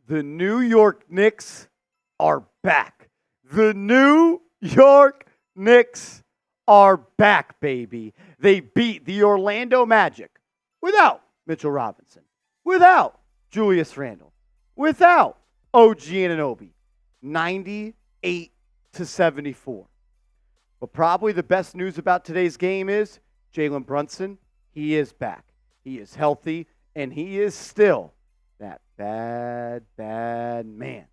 The New York Knicks are back. The New York Knicks are back, baby. They beat the Orlando Magic without Mitchell Robinson, without Julius Randle, without OG Anunoby, 98-74. But probably the best news about today's game is Jalen Brunson, he is back. He is healthy, and he is still that bad man.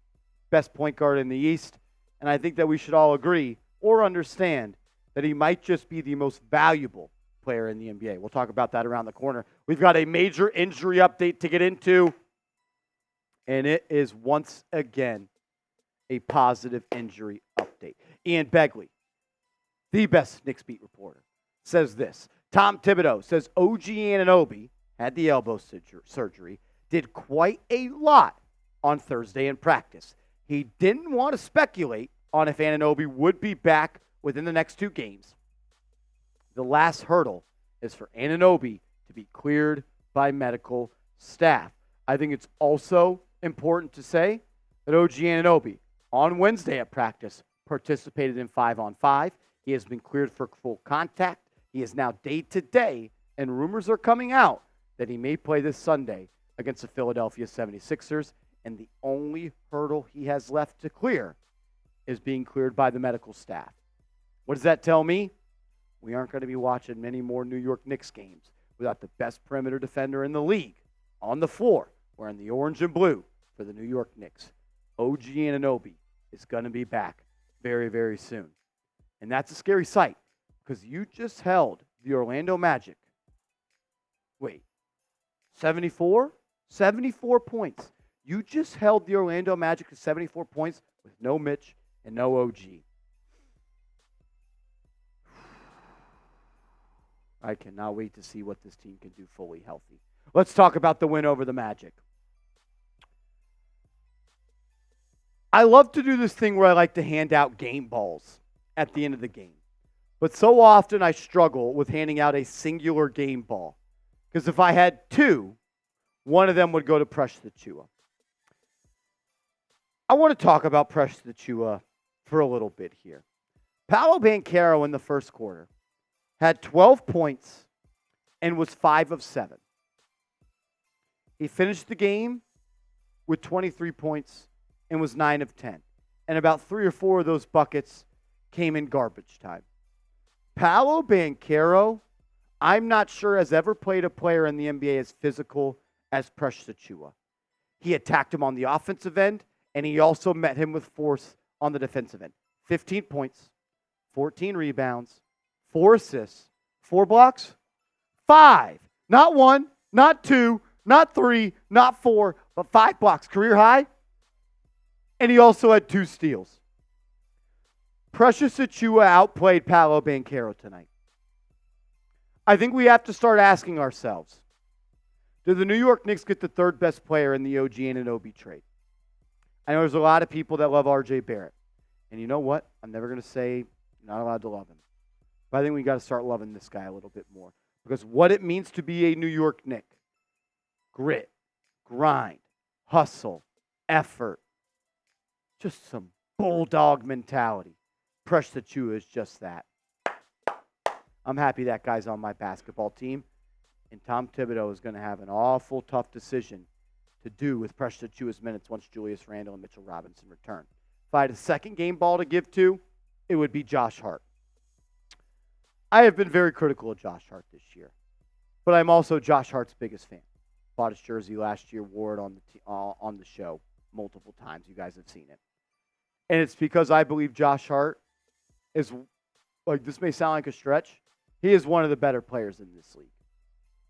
Best point guard in the East, and I think that we should all agree or understand that he might just be the most valuable player in the NBA. We'll talk about that around the corner. We've got a major injury update to get into, and it is once again a positive injury update. Ian Begley, the best Knicks beat reporter, says this. Tom Thibodeau says OG Anunoby had the elbow surgery, did quite a lot on Thursday in practice. He didn't want to speculate on if Anunoby would be back within the next 2 games. The last hurdle is for Anunoby to be cleared by medical staff. I think it's also important to say that OG Anunoby on Wednesday at practice participated in 5-on-5. He has been cleared for full contact. He is now day-to-day, and rumors are coming out that he may play this Sunday against the Philadelphia 76ers, and the only hurdle he has left to clear is being cleared by the medical staff. What does that tell me? We aren't going to be watching many more New York Knicks games without the best perimeter defender in the league on the floor, wearing the orange and blue for the New York Knicks. OG Anunoby is going to be back very, very soon. And that's a scary sight because you just held the Orlando Magic. 74? 74 points. You just held the Orlando Magic to 74 points with no Mitch and no OG. I cannot wait to see what this team can do fully healthy. Let's talk about the win over the Magic. I love to do this thing where I like to hand out game balls at the end of the game. But so often I struggle with handing out a singular game ball. Because if I had 2, one of them would go to Precious Achiuwa. I want to talk about Precious Achiuwa for a little bit here. Paolo Banchero in the first quarter had 12 points and was 5 of 7. He finished the game with 23 points and was 9 of 10. And about 3 or 4 of those buckets came in garbage time. Paolo Banchero, I'm not sure has ever played a player in the NBA as physical as Precious Achiuwa. He attacked him on the offensive end, and he also met him with force on the defensive end. 15 points, 14 rebounds, 4 assists, 4 blocks, 5. Not 1, not 2, not 3, not 4, but 5 blocks. Career high. And he also had 2 steals. Precious Achiuwa outplayed Paolo Banchero tonight. I think we have to start asking ourselves, did the New York Knicks get the 3rd best player in the OG Anunoby trade? I know there's a lot of people that love RJ Barrett. And you know what? I'm never going to say you're not allowed to love him. But I think we got to start loving this guy a little bit more. Because what it means to be a New York Knick, grit, grind, hustle, effort, just some bulldog mentality. Precious Achiuwa is just that. I'm happy that guy's on my basketball team. And Tom Thibodeau is going to have an awful tough decision to do with Precious Achiuwa's minutes once Julius Randle and Mitchell Robinson return. If I had a second game ball to give to, it would be Josh Hart. I have been very critical of Josh Hart this year. But I'm also Josh Hart's biggest fan. Bought his jersey last year, wore it on the show multiple times. You guys have seen it. And it's because I believe Josh Hart is, like, this may sound like a stretch, he is one of the better players in this league.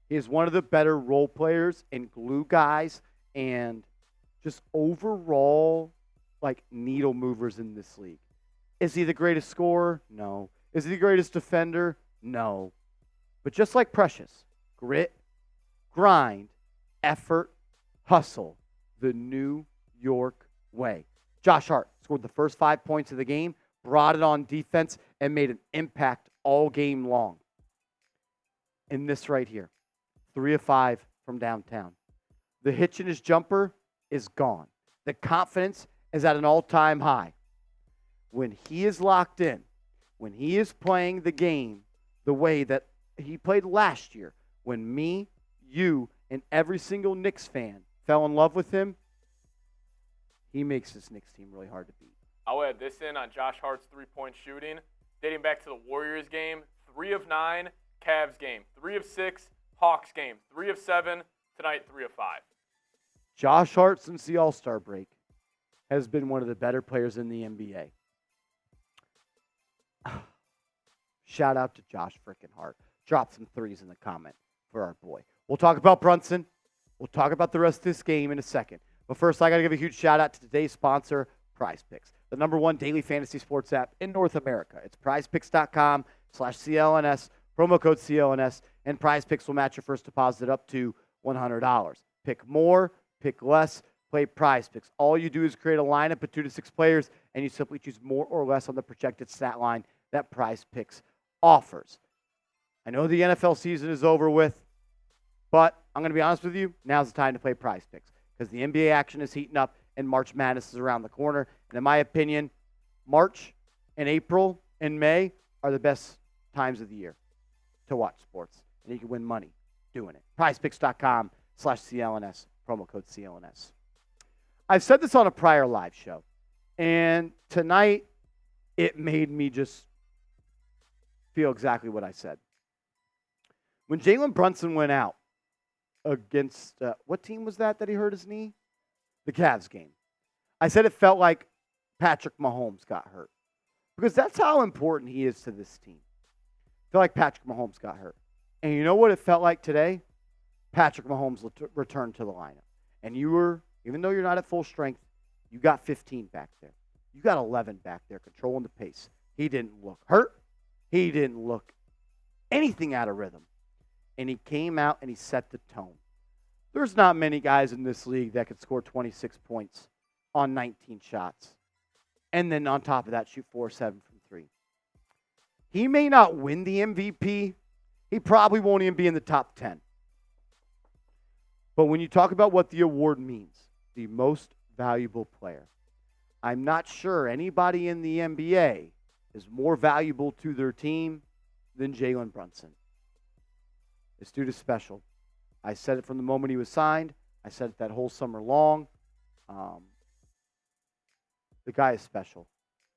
He is one of the better role players and glue guys and just overall, like, needle movers in this league. Is he the greatest scorer? No. Is he the greatest defender? No. But just like Precious, grit, grind, effort, hustle, the New York way. Josh Hart scored the first 5 points of the game, brought it on defense, and made an impact all game long. And this right here, 3 of 5 from downtown. The hitch in his jumper is gone. The confidence is at an all-time high. When he is locked in, when he is playing the game the way that he played last year, when me, you, and every single Knicks fan fell in love with him, he makes this Knicks team really hard to beat. I'll add this in on Josh Hart's three-point shooting. Dating back to the Warriors game, 3 of 9, Cavs game, 3 of 6, Hawks game, 3 of 7, tonight 3 of 5. Josh Hart, since the All-Star break, has been one of the better players in the NBA. Shout out to Josh freaking Hart. Drop some threes in the comment for our boy. We'll talk about Brunson. We'll talk about the rest of this game in a second. But first, I got to give a huge shout out to today's sponsor, Prize Picks, the #1 daily fantasy sports app in North America. It's prizepicks.com/CLNS, promo code CLNS, and Prize Picks will match your first deposit up to $100. Pick more, pick less, play Prize Picks. All you do is create a lineup of 2 to 6 players, and you simply choose more or less on the projected stat line that Prize Picks offers. I know the NFL season is over with, but I'm going to be honest with you, now's the time to play Prize Picks because the NBA action is heating up and March Madness is around the corner. And in my opinion, March and April and May are the best times of the year to watch sports. And you can win money doing it. PrizePicks.com/CLNS, promo code CLNS. I've said this on a prior live show, and tonight it made me just feel exactly what I said. When Jalen Brunson went out against, what team was that he hurt his knee? The Cavs game. I said it felt like Patrick Mahomes got hurt. Because that's how important he is to this team. I feel like Patrick Mahomes got hurt. And you know what it felt like today? Patrick Mahomes returned to the lineup. And you were, even though you're not at full strength, you got 15 back there. You got 11 back there controlling the pace. He didn't look hurt. He didn't look anything out of rhythm. And he came out and he set the tone. There's not many guys in this league that could score 26 points on 19 shots. And then on top of that, shoot 4-7 from 3. He may not win the MVP. He probably won't even be in the top 10. But when you talk about what the award means, the most valuable player, I'm not sure anybody in the NBA is more valuable to their team than Jalen Brunson. This dude is special. I said it from the moment he was signed. I said it that whole summer long. The guy is special.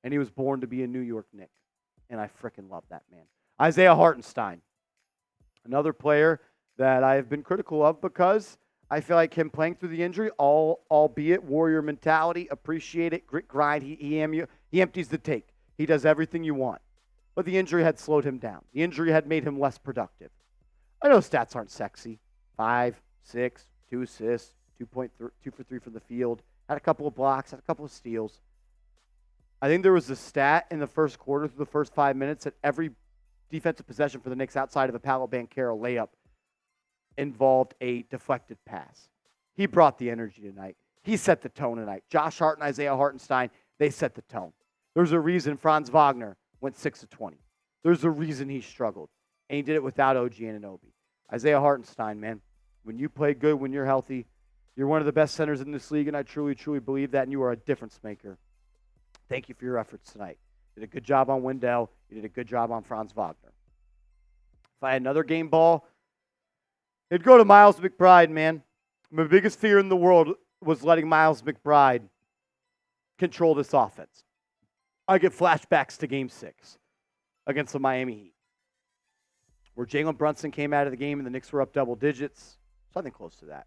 And he was born to be a New York Knick. And I freaking love that man. Isaiah Hartenstein. Another player that I have been critical of because I feel like him playing through the injury, albeit warrior mentality, appreciate it, grit, grind, he empties the tank. He does everything you want. But the injury had slowed him down. The injury had made him less productive. I know stats aren't sexy. 5, 6, 2 assists, 2 for 3 from the field. Had a couple of blocks, had a couple of steals. I think there was a stat in the first quarter through the first 5 minutes that every defensive possession for the Knicks outside of a Paolo Banchero layup involved a deflected pass. He brought the energy tonight. He set the tone tonight. Josh Hart and Isaiah Hartenstein, they set the tone. There's a reason Franz Wagner went 6 of 20. There's a reason he struggled. And he did it without OG Anunoby. Isaiah Hartenstein, man, when you play good, when you're healthy, you're one of the best centers in this league, and I truly, truly believe that, and you are a difference maker. Thank you for your efforts tonight. You did a good job on Wendell. You did a good job on Franz Wagner. If I had another game ball, it'd go to Miles McBride, man. My biggest fear in the world was letting Miles McBride control this offense. I get flashbacks to Game 6 against the Miami Heat, where Jalen Brunson came out of the game and the Knicks were up double digits, something close to that.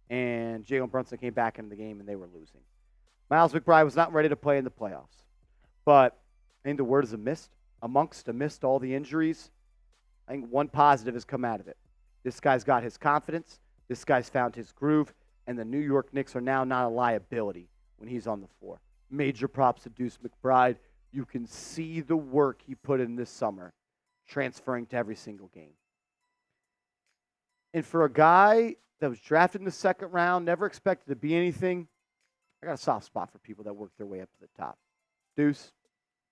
And Jalen Brunson came back into the game and they were losing. Miles McBride was not ready to play in the playoffs. But I think the word is amidst all the injuries, I think one positive has come out of it. This guy's got his confidence. This guy's found his groove. And the New York Knicks are now not a liability when he's on the floor. Major props to Deuce McBride. You can see the work he put in this summer, transferring to every single game. And for a guy that was drafted in the second round, never expected to be anything, I got a soft spot for people that work their way up to the top. Deuce,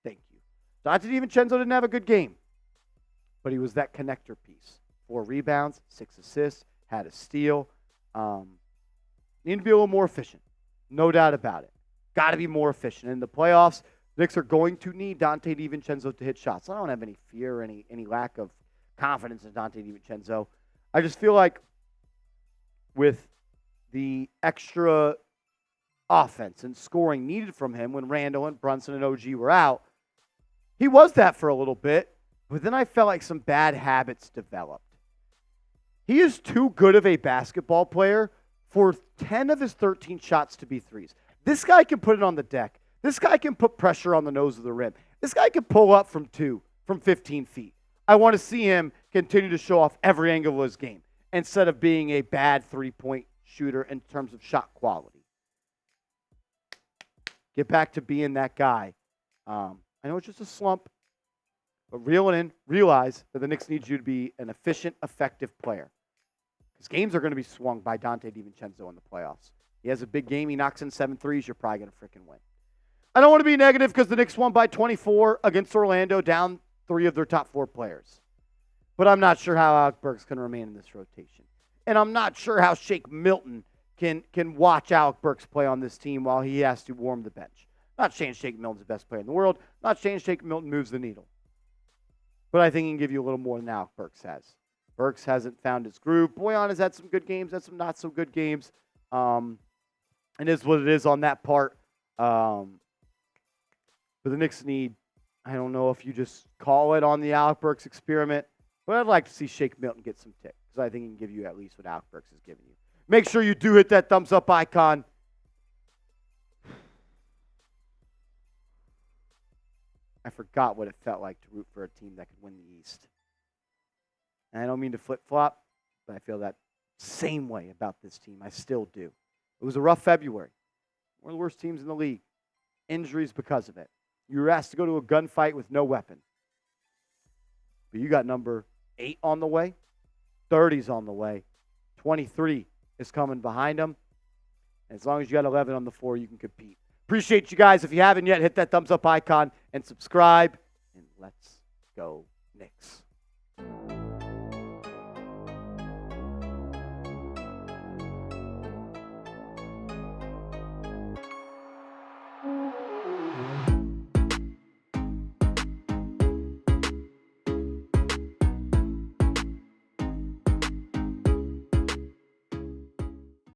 thank you. Dante DiVincenzo didn't have a good game, but he was that connector piece. 4 rebounds, 6 assists, had a steal. Needed to be a little more efficient. No doubt about it. Got to be more efficient. In the playoffs, the Knicks are going to need Dante DiVincenzo to hit shots. I don't have any fear, any lack of confidence in Dante DiVincenzo. I just feel like with the extra offense and scoring needed from him when Randall and Brunson and OG were out, he was that for a little bit, but then I felt like some bad habits developed. He is too good of a basketball player for 10 of his 13 shots to be threes. This guy can put it on the deck. This guy can put pressure on the nose of the rim. This guy can pull up from 15 feet. I want to see him continue to show off every angle of his game instead of being a bad three-point shooter in terms of shot quality. Get back to being that guy. I know it's just a slump, but reel it in. Realize that the Knicks need you to be an efficient, effective player. Because games are going to be swung by Dante DiVincenzo in the playoffs. He has a big game. He knocks in 7 threes. You're probably going to freaking win. I don't want to be negative because the Knicks won by 24 against Orlando, down 3 of their top 4 players. But I'm not sure how Alec Burks can remain in this rotation. And I'm not sure how Shake Milton can watch Alec Burks play on this team while he has to warm the bench. Not saying Shake Milton's the best player in the world. Not saying Shake Milton moves the needle. But I think he can give you a little more than Alec Burks has. Burks hasn't found his groove. Boyan has had some good games, had some not so good games. And is what it is on that part. But the Knicks need, I don't know if you just call it on the Alec Burks experiment, but I'd like to see Shake Milton get some tick because I think he can give you at least what Alec Burks has given you. Make sure you do hit that thumbs up icon. I forgot what it felt like to root for a team that could win the East. And I don't mean to flip-flop, but I feel that same way about this team. I still do. It was a rough February. One of the worst teams in the league. Injuries because of it. You were asked to go to a gunfight with no weapon. But you got number 8 on the way. 30's on the way. 23 is coming behind them. And as long as you got 11 on the floor, you can compete. Appreciate you guys. If you haven't yet, hit that thumbs up icon and subscribe. And let's go Knicks.